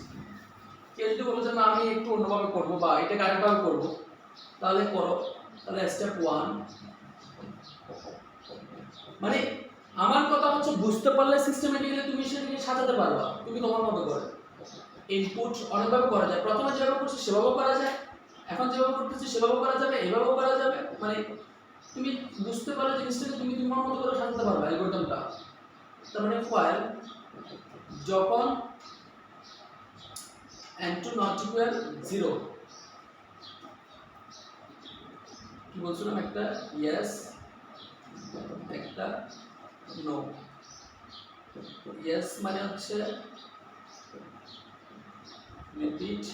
কেউ যদি বলো যে না আমি একটু অন্যভাবে করবো বা এটাকে আরেকভাবে করবো, তাহলে করো। তাহলে স্টেপ 1, মানে আমার কথা হচ্ছে বুঝতে পারলে সিস্টেমেটিক্যালি তুমি সেটাকে সাজাতে পারবা তুমি তোমার মতো করে। ইনপুট অনেকভাবে করা যায়, প্রথমে যেভাবে করছি সেভাবেও করা যায়, এখন যেভাবে করতেছি সেভাবেও করা যাবে, এভাবেও করা যাবে, মানে তুমি বুঝতে পারলে জিনিসটাকে তুমি তোমার মতো করে সাজাতে পারবে অ্যালগরিদমটা। তার মানে ফাইল যখন n2 not equal 0, কি বলছিলাম, একটা ইয়েস একটা নো। ইয়েস মানে হচ্ছে রিপিট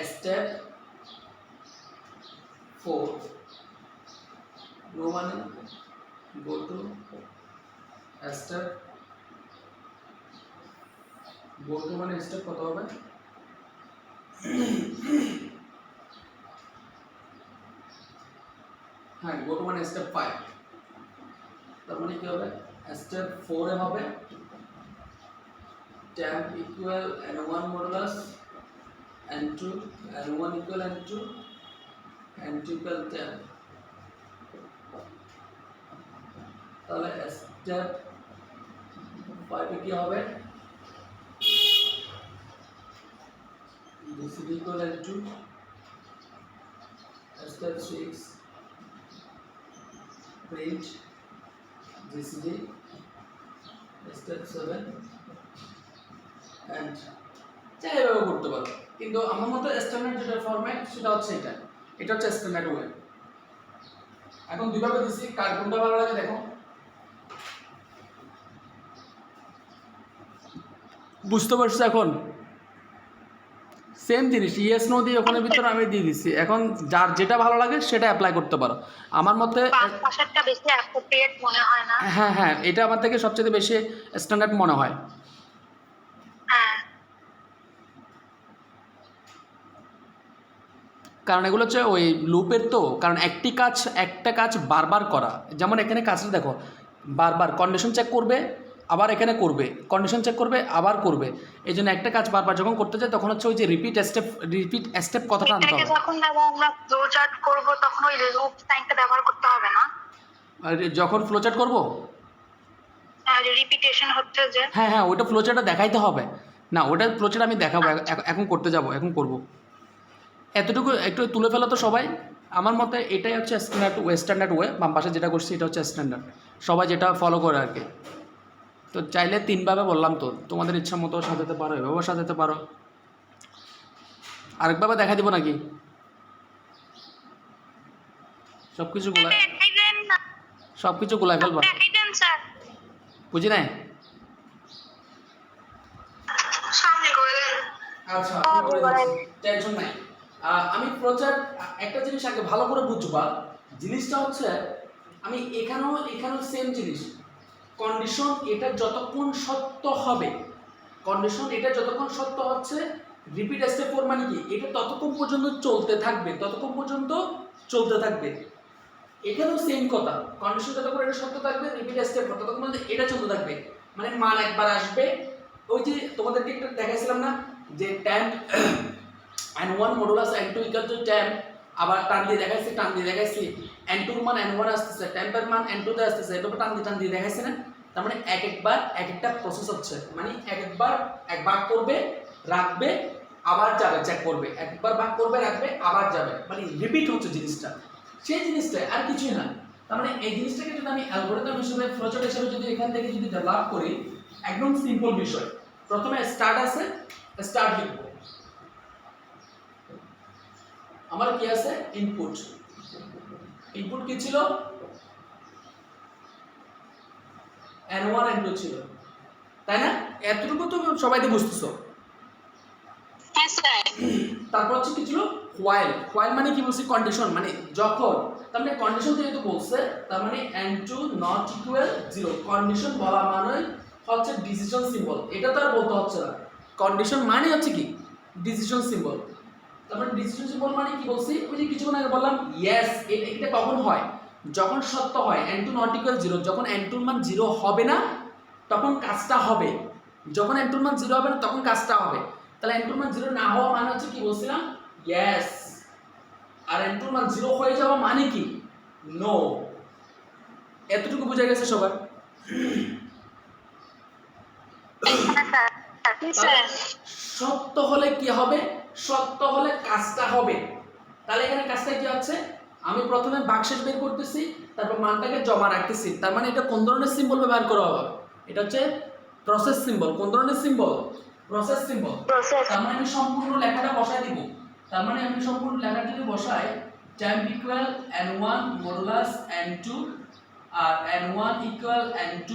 স্টেপ 4, নো মানে go to step, go to মানে স্টেপ কত হবে, হ্যাঁ গো টু মানে স্টেপ 5। তার মানে কি হবে, স্টেপ 4 এ হবে temp equal n1 modulus n2, n1 equal n2, n2 equal temp। তাহলে স্টেপ 5 এ কি হবে, this is equal n2, step 6 print gcd, step 7 and চাই এভাবে করতে পারো, কিন্তু আমার মতে স্ট্যান্ডার্ড যেটা ফরম্যাট সেটা হচ্ছে এটা হচ্ছে স্ট্যান্ডার্ড ওয়ে। এখন দুইভাবে দিছি, কার কোনটা ভালো লাগে দেখো। বুঝতে পারছো এখন, সেম জিনিস ইয়েস নো দিয়ে ওখানে ভিতরে আমি দিয়ে দিচ্ছি। এখন যার যেটা ভালো লাগে সেটা অ্যাপ্লাই করতে পারো। আমার মতে পাশেরটা বেশি অ্যাপ্রোপ্রিয়েট মনে হয় না? হ্যাঁ হ্যাঁ এটা আমার থেকে সবচেয়ে বেশি স্ট্যান্ডার্ড মনে হয়। হ্যাঁ কারণ এগুলো হচ্ছে ওই লুপের, তো কারণ একটা কাজ বারবার করা, যেমন এখানে কাজটা দেখো বারবার কন্ডিশন চেক করবে আবার এখানে করবে, কন্ডিশন চেক করবে আবার করবে, এই জন্য একটা কাজ বারবার যখন করতে যায় তখন হচ্ছে ওই যে রিপিট স্টেপ কথাটা আনতে এটাকে হবে। যখন আমরা ফ্লো চার্ট করব তখন ওই লুপ সাইনটা ব্যবহার করতে হবে না? আর যখন ফ্লোচার্ট করবো, রিপিটেশন হচ্ছে যে। হ্যাঁ হ্যাঁ ওইটা ফ্লোচার্টটা দেখাইতে হবে না, ওটা ফ্লোচার্ট আমি দেখাবো, এখন করতে যাব, এখন করব। এতটুকু একটু তুলে ফেলো তো সবাই। আমার মতে এটাই হচ্ছে স্ট্যান্ডার্ড ওয়ে, বাম পাশে যেটা করছি এটা হচ্ছে স্ট্যান্ডার্ড, সবাই যেটা ফলো করে আর কি। তো চাইলে 3ভাবে বললাম, তো তোমাদের ইচ্ছা মতো সাজাতে পারো, এভাবেও সাজাতে পারো, আরেকভাবে দেখা দিব নাকি? সব কিছু গোলায় ফেলবা, বুঝি নাই? আচ্ছা টেনশন নাই। আমি ফ্লোচার্ট একটা জিনিস আগে ভালো করে বুঝবা, জিনিসটা হচ্ছে আমি এখানেও সেম জিনিস, কন্ডিশন এটা যতক্ষণ সত্য হবে, কন্ডিশন এটা যতক্ষণ সত্য হচ্ছে, রিপিট স্টেপ ফর মানে কি, এটা ততক্ষণ পর্যন্ত চলতে থাকবে। এখানেও সেম কথা, কন্ডিশন যতক্ষণ এটা সত্য থাকবে, রিপিট স্টেপ ততক্ষণ পর্যন্ত এটা চলতে থাকবে, মানে মান একবার আসবে। ওই যে তোমাদেরকে একটা দেখাইছিলাম না যে tan n1 modulus n2 equal to tan, আবার টান দিয়ে দেখাইছি n2 এর মান n1 আসতেছে, tan এর মান n2 তে আসতেছে, এটা টান দিয়ে দেখাইছে না? তার মানে একবার একটা প্রসেস হচ্ছে, মানে একবার করবে রাখবে আবার যাবে চেক করবে, একবার ভাগ করবে রাখবে আবার যাবে, মানে রিপিট হচ্ছে জিনিসটা, সেই জিনিসটা আর কিছুই না। তার মানে এই জিনিসটাকে যদি আমি অ্যালগরিদম হিসেবে, ফ্লোচার্ট হিসেবে যদি এখান থেকে যদি ডেভেলপ করি, একদম সিম্পল বিষয়। প্রথমে স্টার্ট আছে, স্টার্ট লিখব, আমার কি আছে ইনপুট কি ছিল, n1 n2 ছিল, তাই না? এতটুকু তো সবাই তো বুঝতেছো। হ্যাঁ স্যার। তারপর হচ্ছে কি ছিল হোয়াইল মানে কি বলছি, কন্ডিশন মানে যখন, তার মানে কন্ডিশন যেহেতু বলছে তার মানে n2 নট ইকুয়াল 0, কন্ডিশন বলা মানে হচ্ছে ডিসিশন সিম্বল, এটা তো আর বলতে হচ্ছে না, কন্ডিশন মানে হচ্ছে কি ডিসিশন সিম্বল। তার মানে ডিসিশন সিম্বল মানে কি বলছি, ওই যে কিছুক্ষণ আগে বললাম ইয়েস, এটা কখন হয়, যখন সত্য হয় n2 নট ইকুয়াল 0, যখন n2 এর মান 0 হবে না তখন কাজটা হবে, যখন n2 এর মান 0 হবে না তখন কাজটা হবে। তাহলে n2 এর মান 0 না হওয়া মানে হচ্ছে কি বলছিলাম, ইয়েস, আর n2 এর মান 0 হয়ে যাওয়া মানে কি, নো। এতটুকু বুঝা গেছে সবার? সত্য হলে কি হবে, সত্য হলে কাজটা হবে। তাহলে এখানে কাজটা কি হচ্ছে, আমি প্রথমে ভাগশেষ বের করতেছি, তারপর মানটাকে জমা রাখতেছি, তার মানে এটা কোন ধরনের সিম্বল ব্যবহার করা হবে, এটা হচ্ছে প্রসেস সিম্বল। কোন ধরনের সিম্বল, প্রসেস সিম্বল। তার মানে আমি সম্পূর্ণ লেখাটা বসাই দিব, তার মানে আমি সম্পূর্ণ লেখাটা যদি বসাই, temp equal n1 modulus n2, আর n1 equal n2,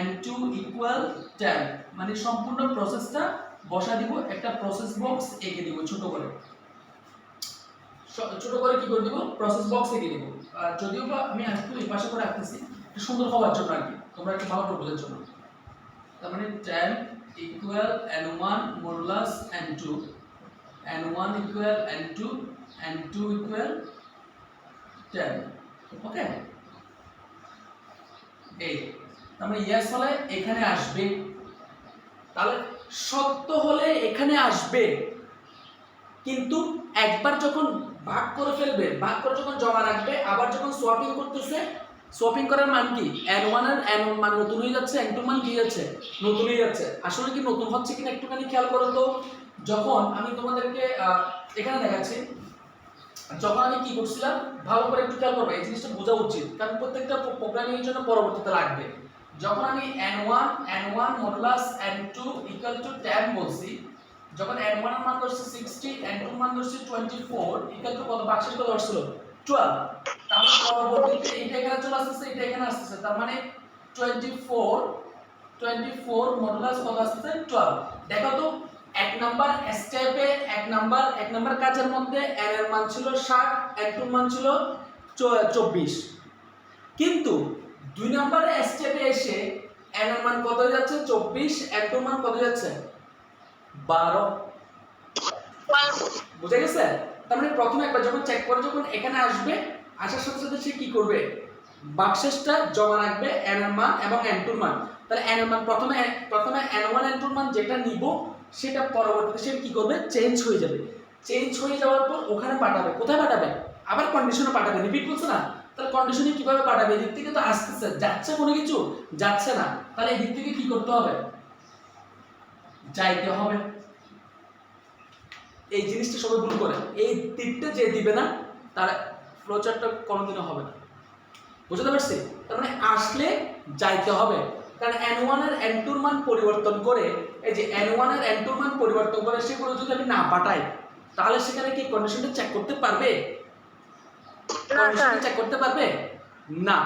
n2 equal temp, মানে সম্পূর্ণ প্রসেসটা বসা দিব, একটা প্রসেস বক্স এঁকে দিব ছোট করে কি করে দিব, প্রসেস বক্স এঁকে দিব। যদিও বা আমি একটু এই পাশে করে রাখতেছি একটু সুন্দর হওয়ার জন্য আর কি, তোমরা একটু ভালো করে বোঝার জন্য। তার মানে temp equal n1 modulus n2, n1 equal n2, n2 equal temp, ওকে। এই তার মানে ইয়েস হলে এখানে আসবে, তাহলে সত্য হলে এখানে আসবে, কিন্তু একবার যখন ভাগ করে ফেলবে, ভাগ করে যখন জমা রাখবে, আবার যখন সোয়াপিং করতেছে, সোয়াপিং করার মান কি, n1 এর n1 মান নতুন হয়ে যাচ্ছে, n2 মান কি যাচ্ছে, নতুন হয়ে যাচ্ছে। আসলে কি নতুন হচ্ছে কিনা একটুখানি খেয়াল করো তো, যখন আমি তোমাদেরকে এখানে দেখাচ্ছি, যখন আমি কি করছিলাম ভালো করে একটু খেয়াল করবে, এই জিনিসটা বোঝা উচিত, কারণ প্রত্যেকটা প্রোগ্রামিং এর জন্য পরবর্তীতে লাগবে। যখন আমি n1 modulus n2 equal to 10 বলছি, যখন n1 এর মান ধরছি 60, n2 এর মান ধরছি 24, ইকুয়াল টু কত, ভাগশেষ কত আসছিল 12, তাহলে পরবর্তীতে এটা এখানে চলে আসছে, এটা এখানে আসছে, তার মানে 24 মডুলাস কত আসছে 12। দেখো তো এক নাম্বার স্টেপে এক নাম্বার কাজের মধ্যে n এর মান ছিল 60, n2 এর মান ছিল 24, কিন্তু দুই নাম্বারে স্টেপে এসে n এর মান কত হয়ে যাচ্ছে 24, n2 এর মান কত যাচ্ছে 12, বুঝা গেছে? তার মানে প্রথমে একবার যখন চেক করে যখন এখানে আসবে, আসার সাথে সাথে সে কি করবে, বাক্সেসটা জমা রাখবে n এর মান এবং n2 এর মান। তাহলে n এর মান প্রথমে n1 n2 এর মান যেটা নিব সেটা পরবর্তীতে সে কি করবে, চেঞ্জ হয়ে যাবে। চেঞ্জ হয়ে যাওয়ার পর ওখানে পাঠাবে, কোথায় পাঠাবে, আবার কন্ডিশনে পাঠাবে, রিপিট করছে না। তাহলে কন্ডিশনে কিভাবে পাঠাবে, এদিক থেকে তো আসতেছে, যাচ্ছে কোনো কিছু, যাচ্ছে না, তাহলে এদিক থেকে কি করতে হবে, যাইতে হবে। এই জিনিসটা সবাই ভুল করে, এই তীরটা যে দিবে না তার ফ্লোচারটা কোনোদিনও হবে না। বুঝতে পারছি? তার মানে আসলে যাইতে হবে, কারণ n1 এর n2 এর মান পরিবর্তন করে, এই যে n1 এর n2 এর মান পরিবর্তন করে সেগুলো যদি আমি না পাঠাই, তাহলে সেখানে কি কন্ডিশনটা চেক করতে পারবে, কন্ডিশনটা চেক করতে পারবে না,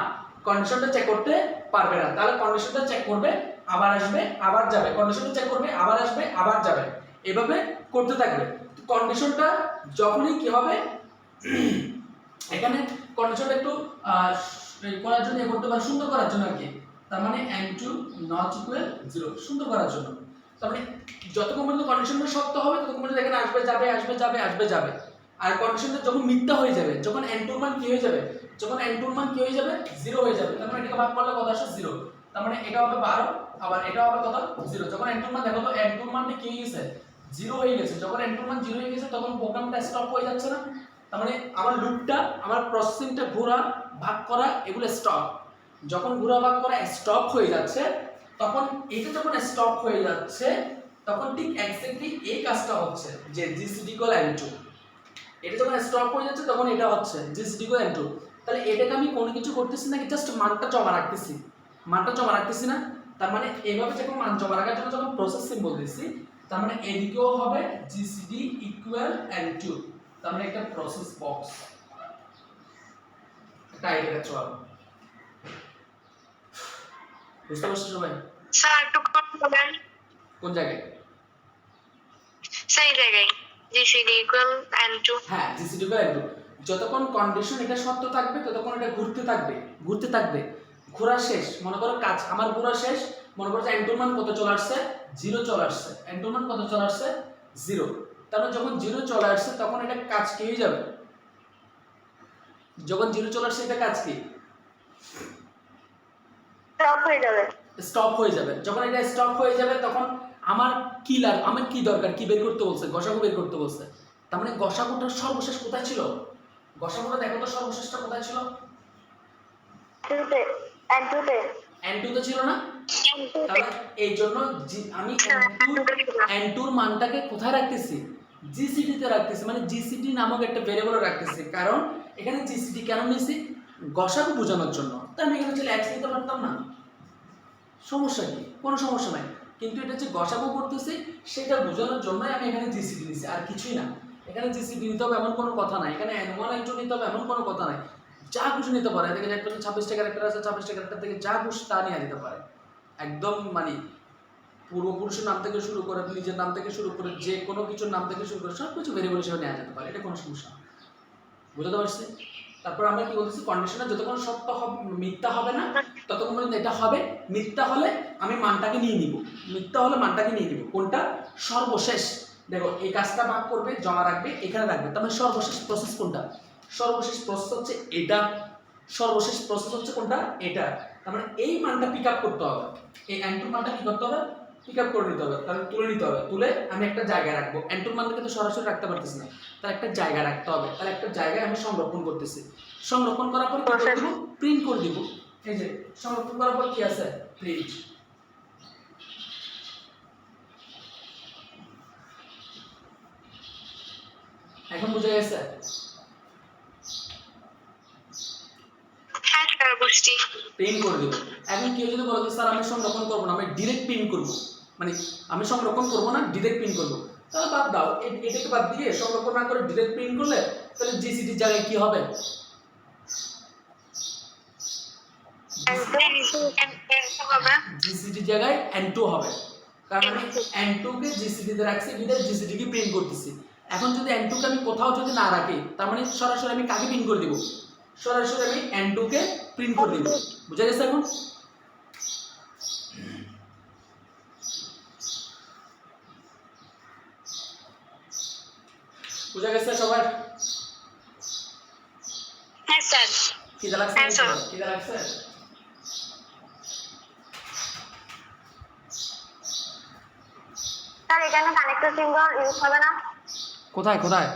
কন্ডিশনটা চেক করতে পারবে না। তাহলে কন্ডিশনটা চেক করবে, আবার আসবে, আবার যাবে, কন্ডিশনটা চেক করবে, আবার আসবে, আবার যাবে, এভাবে করতে থাকবে। কন্ডিশনটা যখনই কি হবে, এখানে কন্ডিশনটা একটু করার জন্য করতে পারে, সুন্দর করার জন্য আর কি। তার মানে n2 নট ইকুয়াল 0, সুন্দর করার জন্য। তার মানে যতক্ষণ পর্যন্ত কন্ডিশনটা সত্য হবে ততক্ষণ পর্যন্ত এখানে আসবে যাবে, আসবে যাবে, আসবে যাবে। আর কন্ডিশনটা যখন মিথ্যা হয়ে যাবে, যখন n2 এর মান কি হয়ে যাবে, যখন n2 এর মান কি হয়ে যাবে, 0 হয়ে যাবে, তার মানে এটাকে ভাগ করলে কত আসে, 0। তার মানে এটা হবে 12, আবার এটা হবে কত, 0। যখন n2 এর মান, দেখো তো n2 এর মানটা কি হয়ে গেছে, 0 হয়ে গেছে। যখন n2 এর মান 0 হয়ে গেছে তখন প্রোগ্রামটা স্টপ হয়ে যাচ্ছে না। তার মানে আমার লুপটা, আমার প্রসেসিংটা, ঘোরা, ভাগ করা, এগুলো স্টপ। যখন ঘোরা ভাগ করা স্টপ হয়ে যাচ্ছে, তখন এটা যখন স্টপ হয়ে যাচ্ছে তখন ঠিক এক্স্যাক্টলি এই কাজটা হচ্ছে যে জিসিডি ইকুয়াল n2। এটা যখন স্টপ হয়ে যাচ্ছে তখন এটা হচ্ছে জিসিডি ইকুয়াল n2। তাহলে এটাকে আমি কোনো কিছু করতেছি না, জাস্ট মানটা জমা রাখতেছি, মানটা জমা রাখতেছি না। তার মানে এইভাবে যখন মান জমা রাখার জন্য যখন প্রসেস সিম্বল দিছি, তার মানে এদিকেও হবে জিসিডি ইকুয়াল n2। তার মানে একটা প্রসেস বক্স, একটা আইডিয়া চল। বুঝতে পারছো সবাই? স্যার একটু বলেন কোন জায়গায়? সেই জায়গায় জিসিডি ইকুয়াল n2। হ্যাঁ, জিসিডি ইকুয়াল n2। যতক্ষণ কন্ডিশন এটা সত্য থাকবে ততক্ষণ এটা ঘুরতে থাকবে, ঘুরতে থাকবে। ঘোরা শেষ, মনে করো কাজ আমার ঘোরা শেষ, মনে করো যে n2 মান কত চলে আসছে, 0 চলে আসছে। n2 মান কত চলে আসছে, 0। তারপর যখন 0 চলে আসছে তখন এটা কাজ কি হয়ে যাবে, যখন 0 চলে আসছে এটা কাজ কি, স্টপ হয়ে যাবে, স্টপ হয়ে যাবে। যখন এটা স্টপ হয়ে যাবে তখন আমার কি আমার কি দরকার, কি বের করতে বলছে, গসাগু বের করতে বলছে। তার মানে গসাগুটা সর্বশেষ কোথায় ছিল, গসাগুটা দেখো তো সর্বশেষটা কোথায় ছিল, n2 তে ছিল না। তাহলে এই জন্য আমি n2 এর মানটাকে কোথায় রাখতেছি, জিসিডি তে রাখতেছি, মানে জিসিডি নামক একটা ভেরিয়েবল রাখতেছি। কারণ এখানে জিসিডি কেন নিয়েছি, গসাগু বোঝানোর জন্য। তাই আমি এখানে চলে x নিতে পারতাম না, সমস্যা কি, কোনো সমস্যা নাই। কিন্তু এটা যে গসাগু করতেছি সেটা বোঝানোর জন্যই আমি এখানে জিসিডি নিয়েছি, আর কিছুই না। এখানে জিসিডি নিতে হবে এমন কোনো কথা নাই, এখানে n1 n2 নিতে হবে এমন কোনো কথা নাই। যা খুশি নিতে পারে, এদিকে একটা 26টা ক্যারেক্টার আছে, 26টা ক্যারেক্টার থেকে যা খুশি তা নিয়ে দিতে পারে। একদম মানে পূর্বপুরুষের নাম থেকে শুরু করে, নিজের নাম থেকে শুরু করে, যে কোনো কিছুর নাম থেকে শুরু করে সব কিছু ভেরিয়েবল হিসেবে নেওয়া যেতে পারে, এটা কোনো সমস্যা না। বুঝতে পারছি? তারপর আমরা কি বলতেছি, কন্ডিশনার যতক্ষণ সত্য হবে, মিথ্যা হবে না ততক্ষণ পর্যন্ত এটা হবে। মিথ্যা হলে আমি মানটাকে নিয়ে নিব, মিথ্যা হলে মানটাকে নিয়ে নিব। কোনটা, সর্বশেষ। দেখো এই কাজটা ভাগ করবে, জমা রাখবে, এখানে রাখবে। তার মানে সর্বশেষ প্রসেস কোনটা, সর্বশেষ প্রসেস হচ্ছে এটা, সর্বশেষ প্রসেস হচ্ছে কোনটা, এটা। তার মানে এই মানটা পিক আপ করতে হবে, এই n2 মানটা কি করতে হবে, পিক আপ করে নিতে হবে, তাহলে তুলে নিতে হবে। তুলে আমি একটা জায়গায় রাখবো, n2 মানটাকে তো সরাসরি রাখতে পারতেছি না, তার একটা জায়গা রাখতে হবে। তাহলে একটা জায়গায় আমি সংরক্ষণ করতেছি, সংরক্ষণ করার পর কি করে দিব, প্রিন্ট করে দিব। এই যে সংরক্ষণ করার পর কি আছে, প্রিন্ট। এখন বুঝা গেছে? হ্যাঁ স্যার বুঝছি। প্রিন্ট করে দিব। এখন কেউ যদি বলে যে স্যার আমি সংরক্ষণ করব না, আমি ডিরেক্ট প্রিন্ট করব, মানে আমি সংরক্ষণ করব না, ডিরেক্ট প্রিন্ট করব, তাহলে বাদ দাও, এটাকে বাদ দিয়ে সংরক্ষণ না করে ডিরেক্ট প্রিন্ট করলে তাহলে জিসিডি জায়গায় কি হবে, জিসিডি জায়গায় n2 হবে। কারণ আমি n2 কে জিসিডি তে রাখছি, বিধায় জিসিডি কে প্রিন্ট করতেছি। এখন যদি n2 কে আমি কোথাও যদি না রাখি, তার মানে সরাসরি আমি কাকে প্রিন্ট করে দিব, সরাসরি আমি n2 কে প্রিন্ট করে দিব। বুঝা গেছে এখন? বুঝা গেছে সবার? খিদা লাগছে? হ্যাঁ, স্যার। খিদা লাগছে? স্যার এখানে কানেক্টর সিম্বল ইউজ হবে না? কোথায় কোথায়?